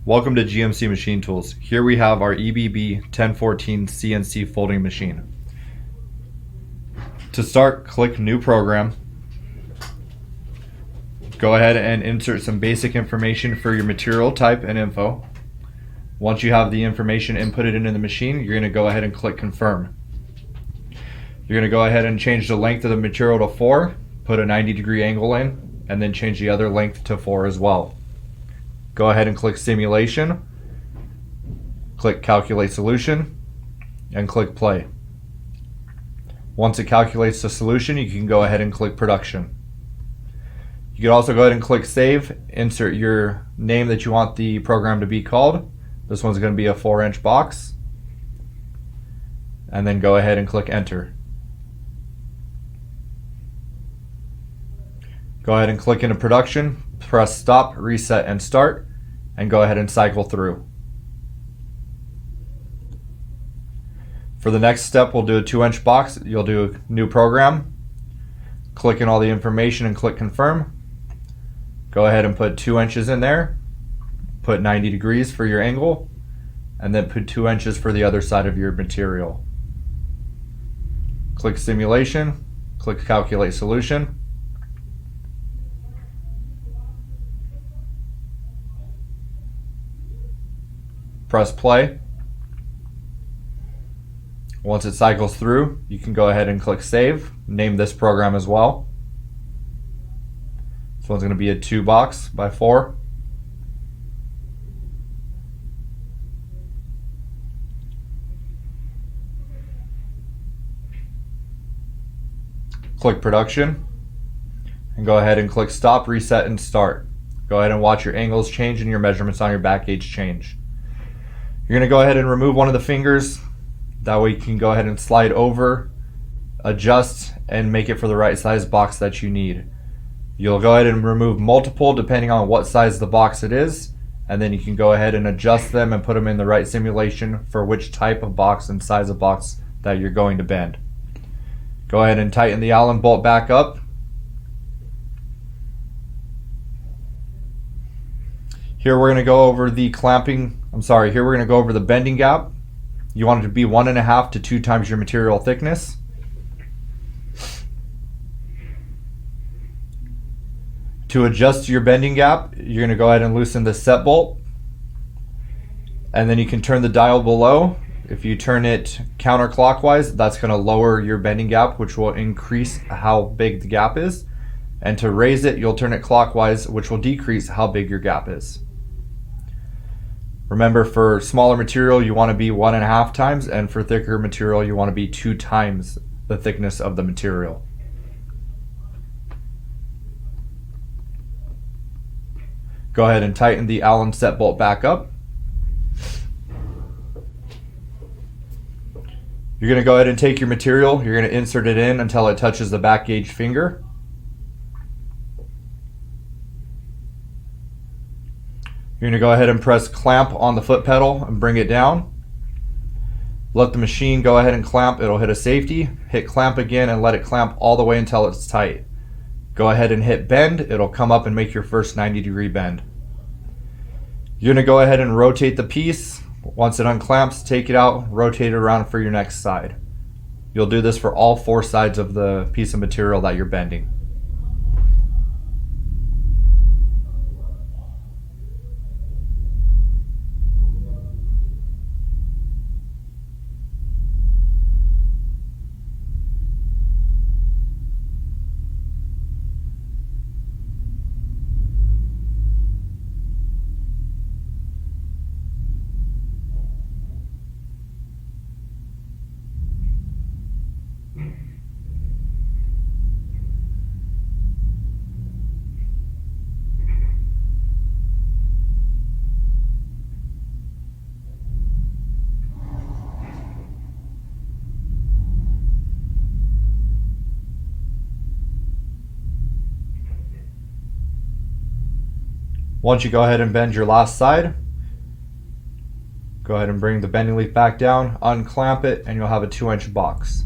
Welcome to GMC Machine Tools. Here we have our EBB-1014CNC folding machine. To start, click New Program. Go ahead and insert some basic information for your material type and info. Once you have the information inputted into the machine, you're going to go ahead and click Confirm. You're going to go ahead and change the length of the material to 4, put a 90-degree angle in, and then change the other length to 4 as well. Go ahead and click Simulation, click Calculate Solution, and click Play. Once it calculates the solution, you can go ahead and click Production. You can also go ahead and click Save, insert your name that you want the program to be called. This one's going to be a 4-inch box. And then go ahead and click Enter. Go ahead and click into production, press Stop, Reset, and Start, and go ahead and cycle through. For the next step, we'll do a 2-inch box. You'll do a new program, click in all the information and click Confirm. Go ahead and put 2 inches in there, put 90 degrees for your angle, and then put 2 inches for the other side of your material. Click Simulation, click Calculate Solution. Press play. Once it cycles through, you can go ahead and click Save. Name this program as well. This one's going to be a 2-box by 4. Click Production, and go ahead and click Stop, Reset, and Start. Go ahead and watch your angles change and your measurements on your back gauge change. You're going to go ahead and remove one of the fingers. That way you can go ahead and slide over, adjust, and make it for the right size box that you need. You'll go ahead and remove multiple depending on what size the box it is, and then you can go ahead and adjust them and put them in the right simulation for which type of box and size of box that you're going to bend. Go ahead and tighten the Allen bolt back up. Here we're going to go over the here we're going to go over the bending gap. You want it to be 1.5 to 2 times your material thickness. To adjust your bending gap, you're going to go ahead and loosen the set bolt. And then you can turn the dial below. If you turn it counterclockwise, that's going to lower your bending gap, which will increase how big the gap is. And to raise it, you'll turn it clockwise, which will decrease how big your gap is. Remember, for smaller material, you want to be 1.5 times, and for thicker material, you want to be 2 times the thickness of the material. Go ahead and tighten the Allen set bolt back up. You're going to go ahead and take your material, you're going to insert it in until it touches the back gauge finger. You're going to go ahead and press clamp on the foot pedal and bring it down. Let the machine go ahead and clamp, it'll hit a safety. Hit clamp again and let it clamp all the way until it's tight. Go ahead and hit bend, it'll come up and make your first 90-degree bend. You're going to go ahead and rotate the piece. Once it unclamps, take it out, rotate it around for your next side. You'll do this for all 4 sides of the piece of material that you're bending. Once you go ahead and bend your last side, go ahead and bring the bending leaf back down, unclamp it, and you'll have a 2-inch box.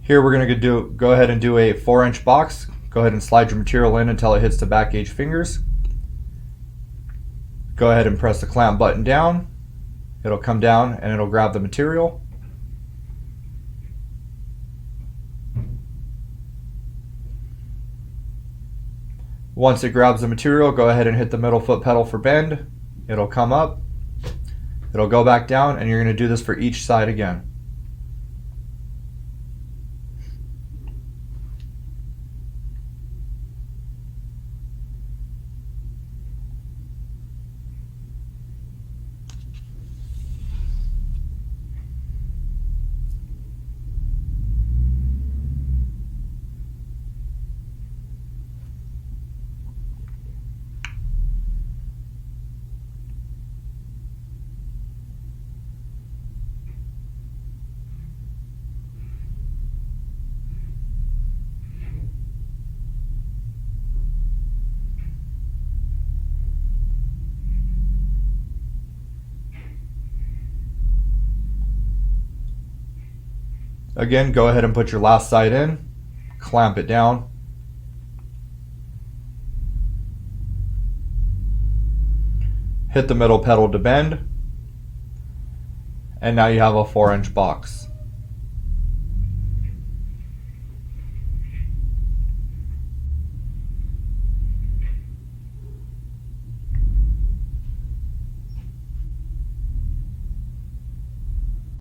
Here we're going to go ahead and do a 4-inch box. Go ahead and slide your material in until it hits the back gauge fingers. Go ahead and press the clamp button down. It'll come down and it'll grab the material. Once it grabs the material, go ahead and hit the middle foot pedal for bend. It'll come up, it'll go back down, and you're going to do this for each side again. Again, go ahead and put your last side in, clamp it down, hit the middle pedal to bend, and now you have a 4-inch box.